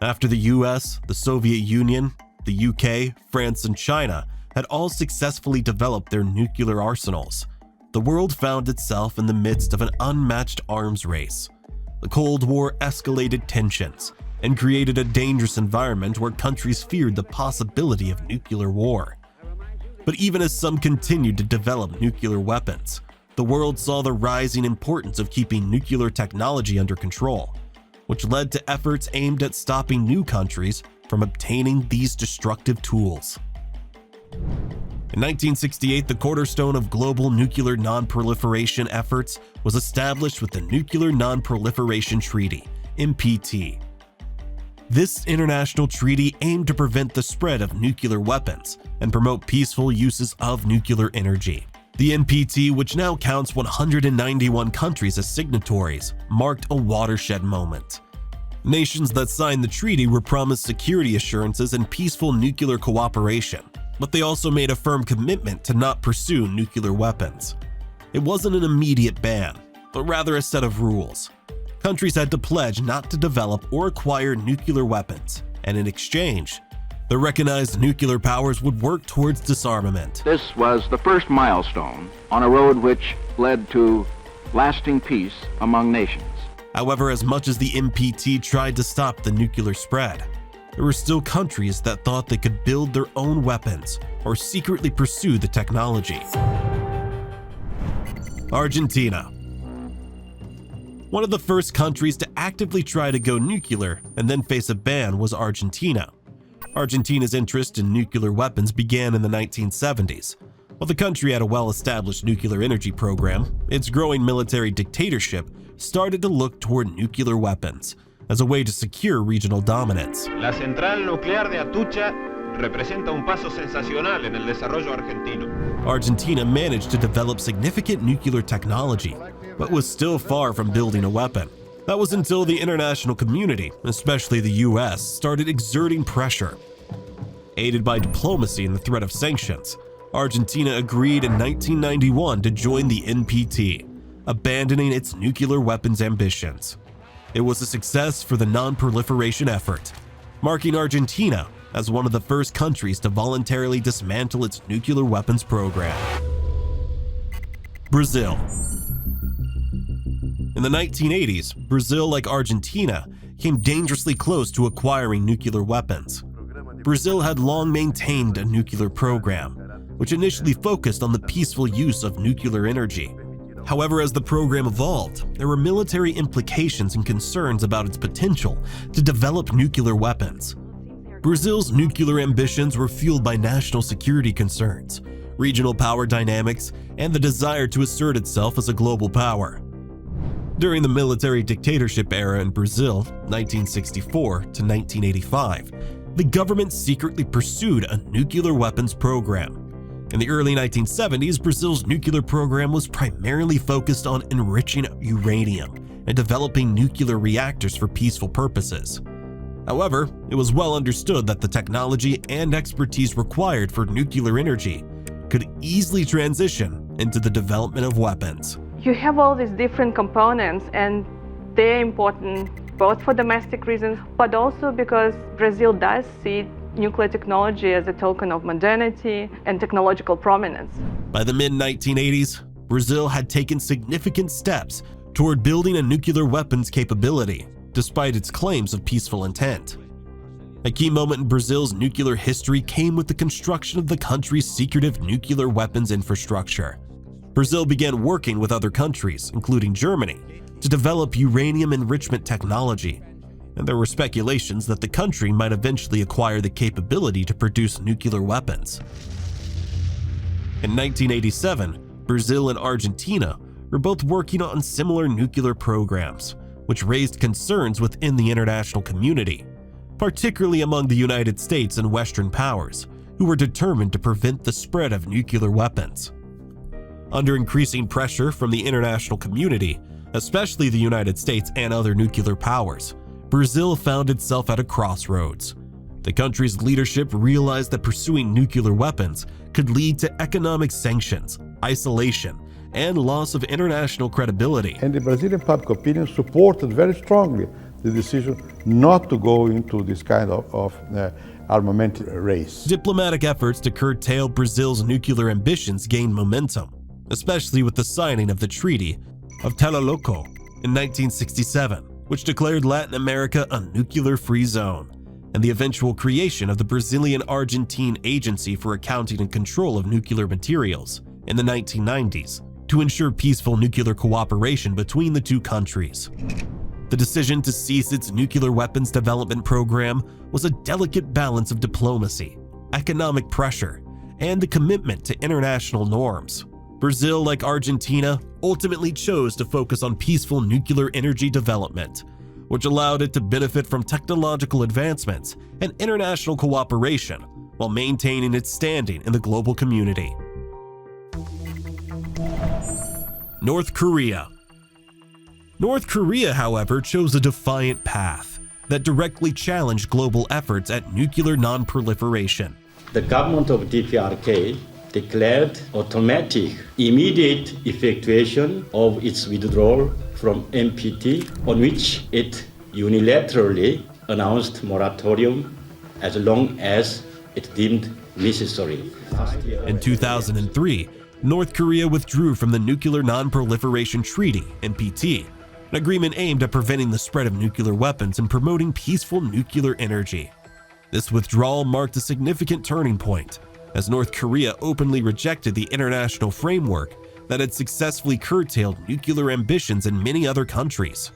After the US, the Soviet Union, the UK, France, and China had all successfully developed their nuclear arsenals, the world found itself in the midst of an unmatched arms race. The Cold War escalated tensions and created a dangerous environment where countries feared the possibility of nuclear war. But even as some continued to develop nuclear weapons, the world saw the rising importance of keeping nuclear technology under control, which led to efforts aimed at stopping new countries from obtaining these destructive tools. In 1968, the cornerstone of global nuclear non-proliferation efforts was established with the Nuclear Non-Proliferation Treaty, NPT. This international treaty aimed to prevent the spread of nuclear weapons and promote peaceful uses of nuclear energy. The NPT, which now counts 191 countries as signatories, marked a watershed moment. Nations that signed the treaty were promised security assurances and peaceful nuclear cooperation, but they also made a firm commitment to not pursue nuclear weapons. It wasn't an immediate ban, but rather a set of rules. Countries had to pledge not to develop or acquire nuclear weapons, and in exchange, the recognized nuclear powers would work towards disarmament. This was the first milestone on a road which led to lasting peace among nations. However, as much as the NPT tried to stop the nuclear spread, there were still countries that thought they could build their own weapons or secretly pursue the technology. Argentina. One of the first countries to actively try to go nuclear and then face a ban was Argentina. Argentina's interest in nuclear weapons began in the 1970s. While the country had a well-established nuclear energy program, its growing military dictatorship started to look toward nuclear weapons as a way to secure regional dominance. La central nuclear de Atucha representa un paso sensacional en el desarrollo argentino. Argentina managed to develop significant nuclear technology, but was still far from building a weapon. That was until the international community, especially the US, started exerting pressure. Aided by diplomacy and the threat of sanctions, Argentina agreed in 1991 to join the NPT, abandoning its nuclear weapons ambitions. It was a success for the non-proliferation effort, marking Argentina as one of the first countries to voluntarily dismantle its nuclear weapons program. Brazil. In the 1980s, Brazil, like Argentina, came dangerously close to acquiring nuclear weapons. Brazil had long maintained a nuclear program, which initially focused on the peaceful use of nuclear energy. However, as the program evolved, there were military implications and concerns about its potential to develop nuclear weapons. Brazil's nuclear ambitions were fueled by national security concerns, regional power dynamics, and the desire to assert itself as a global power. During the military dictatorship era in Brazil, 1964 to 1985, the government secretly pursued a nuclear weapons program. In the early 1970s, Brazil's nuclear program was primarily focused on enriching uranium and developing nuclear reactors for peaceful purposes. However, it was well understood that the technology and expertise required for nuclear energy could easily transition into the development of weapons. You have all these different components, and they're important both for domestic reasons, but also because Brazil does see nuclear technology as a token of modernity and technological prominence. By the mid-1980s, Brazil had taken significant steps toward building a nuclear weapons capability, despite its claims of peaceful intent. A key moment in Brazil's nuclear history came with the construction of the country's secretive nuclear weapons infrastructure. Brazil began working with other countries, including Germany, to develop uranium enrichment technology, and there were speculations that the country might eventually acquire the capability to produce nuclear weapons. In 1987, Brazil and Argentina were both working on similar nuclear programs, which raised concerns within the international community, particularly among the United States and Western powers, who were determined to prevent the spread of nuclear weapons. Under increasing pressure from the international community, especially the United States and other nuclear powers, Brazil found itself at a crossroads. The country's leadership realized that pursuing nuclear weapons could lead to economic sanctions, isolation, and loss of international credibility. And the Brazilian public opinion supported very strongly the decision not to go into this kind of armament race. Diplomatic efforts to curtail Brazil's nuclear ambitions gained momentum, especially with the signing of the Treaty of Tlatelolco in 1967, which declared Latin America a nuclear-free zone, and the eventual creation of the Brazilian-Argentine Agency for Accounting and Control of Nuclear Materials in the 1990s to ensure peaceful nuclear cooperation between the two countries. The decision to cease its nuclear weapons development program was a delicate balance of diplomacy, economic pressure, and the commitment to international norms. Brazil, like Argentina, ultimately chose to focus on peaceful nuclear energy development, which allowed it to benefit from technological advancements and international cooperation while maintaining its standing in the global community. North Korea. North Korea, however, chose a defiant path that directly challenged global efforts at nuclear non-proliferation. The government of DPRK declared automatic, immediate effectuation of its withdrawal from NPT, on which it unilaterally announced moratorium as long as it deemed necessary. In 2003, North Korea withdrew from the Nuclear Non-Proliferation Treaty, NPT, an agreement aimed at preventing the spread of nuclear weapons and promoting peaceful nuclear energy. This withdrawal marked a significant turning point, as North Korea openly rejected the international framework that had successfully curtailed nuclear ambitions in many other countries.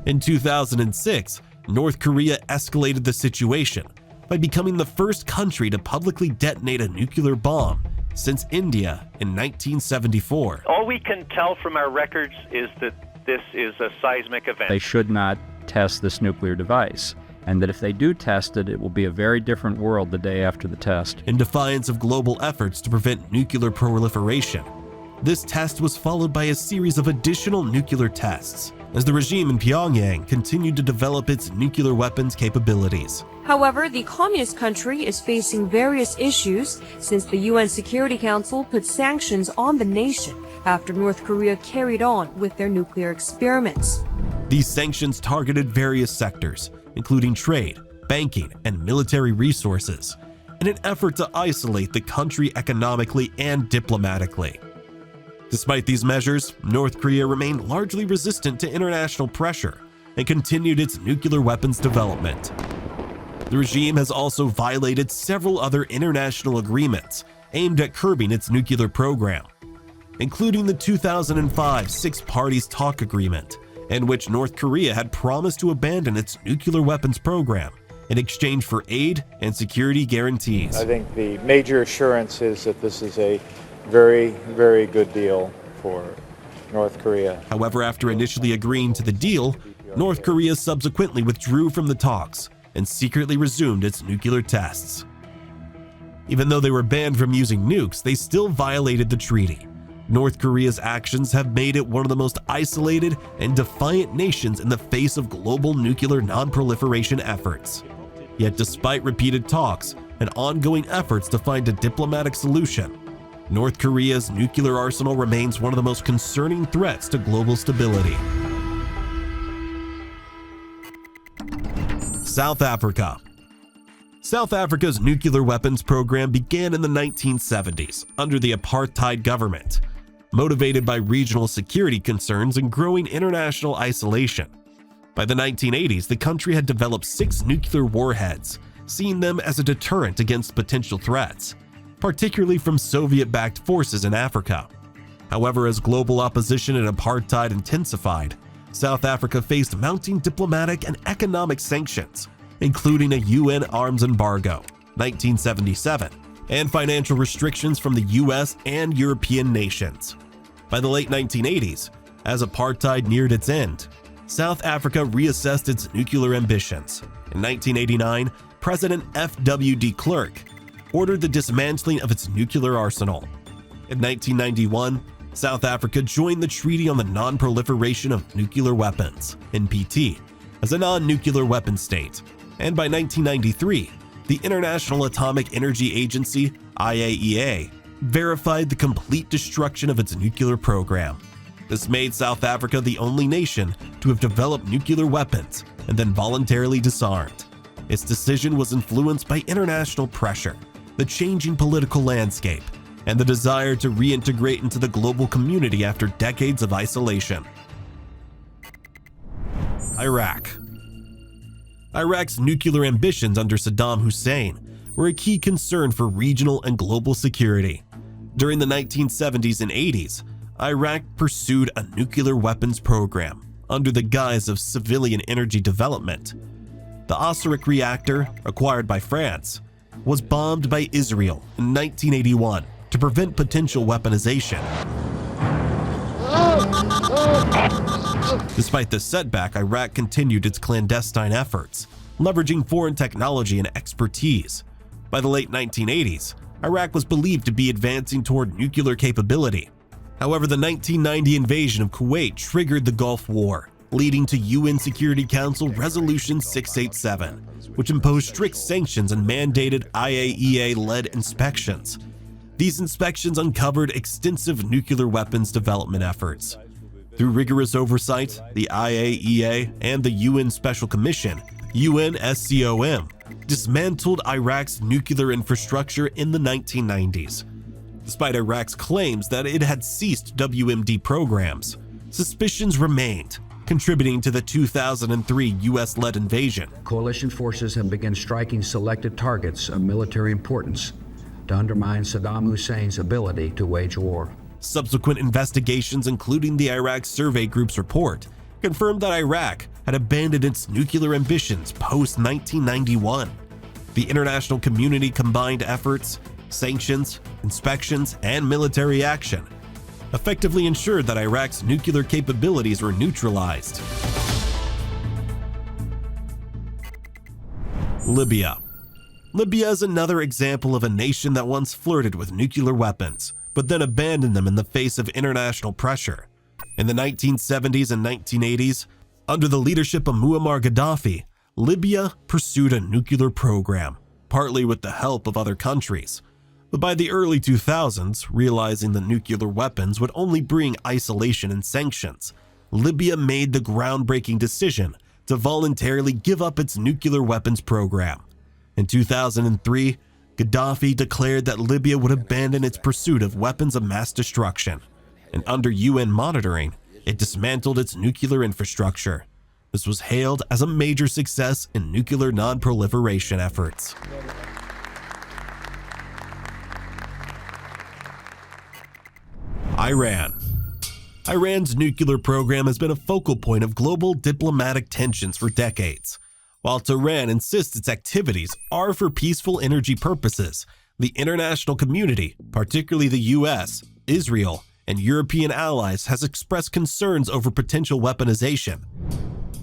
In 2006, North Korea escalated the situation by becoming the first country to publicly detonate a nuclear bomb since India in 1974. All we can tell from our records is that this is a seismic event. They should not test this nuclear device, and that if they do test it, it will be a very different world the day after the test. In defiance of global efforts to prevent nuclear proliferation, this test was followed by a series of additional nuclear tests as the regime in Pyongyang continued to develop its nuclear weapons capabilities. However, the communist country is facing various issues since the UN Security Council put sanctions on the nation after North Korea carried on with their nuclear experiments. These sanctions targeted various sectors, including trade, banking, and military resources, in an effort to isolate the country economically and diplomatically. Despite these measures, North Korea remained largely resistant to international pressure and continued its nuclear weapons development. The regime has also violated several other international agreements aimed at curbing its nuclear program, including the 2005 Six Parties Talk Agreement, in which North Korea had promised to abandon its nuclear weapons program in exchange for aid and security guarantees. I think the major assurance is that this is a very, very good deal for North Korea. However, after initially agreeing to the deal, North Korea subsequently withdrew from the talks and secretly resumed its nuclear tests. Even though they were banned from using nukes, they still violated the treaty. North Korea's actions have made it one of the most isolated and defiant nations in the face of global nuclear non-proliferation efforts. Yet despite repeated talks and ongoing efforts to find a diplomatic solution, North Korea's nuclear arsenal remains one of the most concerning threats to global stability. South Africa. South Africa's nuclear weapons program began in the 1970s under the apartheid government, motivated by regional security concerns and growing international isolation. By the 1980s, the country had developed 6 nuclear warheads, seeing them as a deterrent against potential threats, particularly from Soviet-backed forces in Africa. However, as global opposition and apartheid intensified, South Africa faced mounting diplomatic and economic sanctions, including a UN arms embargo, 1977, and financial restrictions from the US and European nations. By the late 1980s, as apartheid neared its end, South Africa reassessed its nuclear ambitions. In 1989, President F.W. de Klerk ordered the dismantling of its nuclear arsenal. In 1991, South Africa joined the Treaty on the Non-Proliferation of Nuclear Weapons, NPT, as a non-nuclear weapon state. And by 1993, the International Atomic Energy Agency, IAEA, verified the complete destruction of its nuclear program. This made South Africa the only nation to have developed nuclear weapons and then voluntarily disarmed. Its decision was influenced by international pressure, the changing political landscape, and the desire to reintegrate into the global community after decades of isolation. Iraq. Iraq's nuclear ambitions under Saddam Hussein were a key concern for regional and global security. During the 1970s and 80s, Iraq pursued a nuclear weapons program under the guise of civilian energy development. The Osirak reactor, acquired by France, was bombed by Israel in 1981 to prevent potential weaponization. Despite this setback, Iraq continued its clandestine efforts, leveraging foreign technology and expertise. By the late 1980s, Iraq was believed to be advancing toward nuclear capability. However, the 1990 invasion of Kuwait triggered the Gulf War, leading to UN Security Council Resolution 687, which imposed strict sanctions and mandated IAEA-led inspections. These inspections uncovered extensive nuclear weapons development efforts. Through rigorous oversight, the IAEA and the UN Special Commission, UNSCOM, dismantled Iraq's nuclear infrastructure in the 1990s. Despite Iraq's claims that it had ceased WMD programs, suspicions remained, contributing to the 2003 US-led invasion. Coalition forces have begun striking selected targets of military importance to undermine Saddam Hussein's ability to wage war. Subsequent investigations, including the Iraq Survey Group's report, confirmed that Iraq had abandoned its nuclear ambitions post-1991. The international community combined efforts, sanctions, inspections, and military action effectively ensured that Iraq's nuclear capabilities were neutralized. Libya. Libya is another example of a nation that once flirted with nuclear weapons, but then abandoned them in the face of international pressure. In the 1970s and 1980s, under the leadership of Muammar Gaddafi, Libya pursued a nuclear program, partly with the help of other countries. But by the early 2000s, realizing that nuclear weapons would only bring isolation and sanctions, Libya made the groundbreaking decision to voluntarily give up its nuclear weapons program. In 2003, Gaddafi declared that Libya would abandon its pursuit of weapons of mass destruction, and under UN monitoring, it dismantled its nuclear infrastructure. This was hailed as a major success in nuclear non-proliferation efforts. Iran. Iran's nuclear program has been a focal point of global diplomatic tensions for decades. While Tehran insists its activities are for peaceful energy purposes, the international community, particularly the US, Israel, and European allies, has expressed concerns over potential weaponization.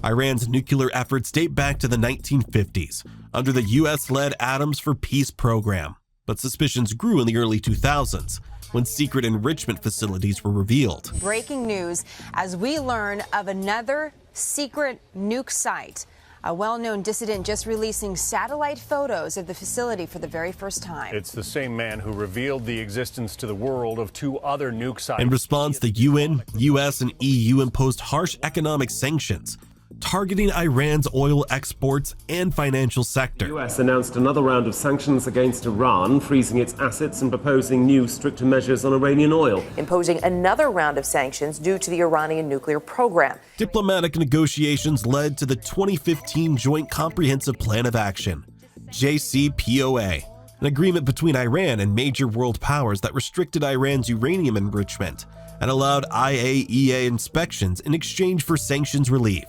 Iran's nuclear efforts date back to the 1950s under the US-led Atoms for Peace program, but suspicions grew in the early 2000s when secret enrichment facilities were revealed. Breaking news as we learn of another secret nuke site. A well-known dissident just releasing satellite photos of the facility for the very first time. It's the same man who revealed the existence to the world of two other nuke sites. In response, the UN, US, and EU imposed harsh economic sanctions, targeting Iran's oil exports and financial sector. The US announced another round of sanctions against Iran, freezing its assets and proposing new stricter measures on Iranian oil. Imposing another round of sanctions due to the Iranian nuclear program. Diplomatic negotiations led to the 2015 Joint Comprehensive Plan of Action, JCPOA, an agreement between Iran and major world powers that restricted Iran's uranium enrichment and allowed IAEA inspections in exchange for sanctions relief.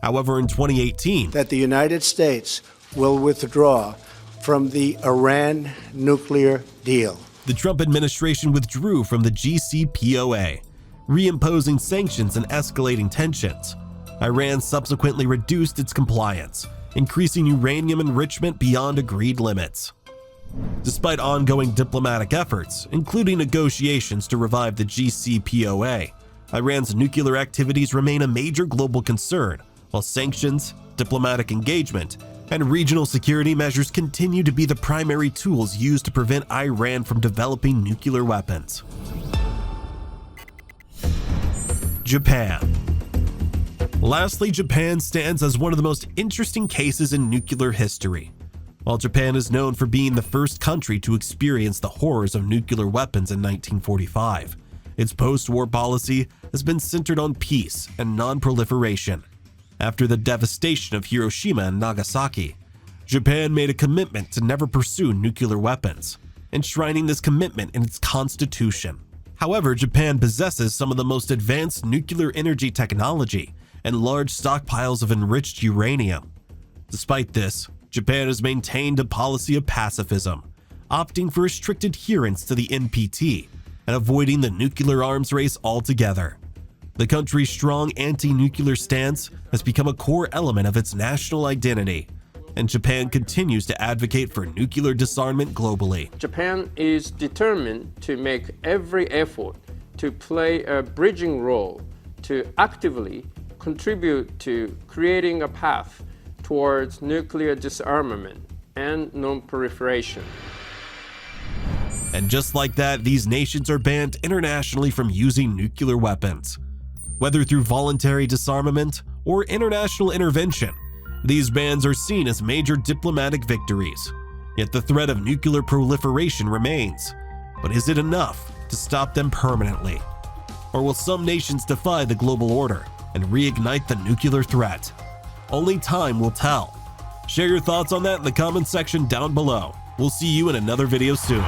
However, in 2018, that the United States will withdraw from the Iran nuclear deal. The Trump administration withdrew from the JCPOA, reimposing sanctions and escalating tensions. Iran subsequently reduced its compliance, increasing uranium enrichment beyond agreed limits. Despite ongoing diplomatic efforts, including negotiations to revive the JCPOA, Iran's nuclear activities remain a major global concern, while sanctions, diplomatic engagement, and regional security measures continue to be the primary tools used to prevent Iran from developing nuclear weapons. Japan. Lastly, Japan stands as one of the most interesting cases in nuclear history. While Japan is known for being the first country to experience the horrors of nuclear weapons in 1945, its post-war policy has been centered on peace and non-proliferation. After the devastation of Hiroshima and Nagasaki, Japan made a commitment to never pursue nuclear weapons, enshrining this commitment in its constitution. However, Japan possesses some of the most advanced nuclear energy technology and large stockpiles of enriched uranium. Despite this, Japan has maintained a policy of pacifism, opting for strict adherence to the NPT and avoiding the nuclear arms race altogether. The country's strong anti-nuclear stance has become a core element of its national identity, and Japan continues to advocate for nuclear disarmament globally. Japan is determined to make every effort to play a bridging role to actively contribute to creating a path towards nuclear disarmament and non-proliferation. And just like that, these nations are banned internationally from using nuclear weapons. Whether through voluntary disarmament or international intervention, these bans are seen as major diplomatic victories. Yet the threat of nuclear proliferation remains. But is it enough to stop them permanently? Or will some nations defy the global order and reignite the nuclear threat? Only time will tell. Share your thoughts on that in the comments section down below. We'll see you in another video soon.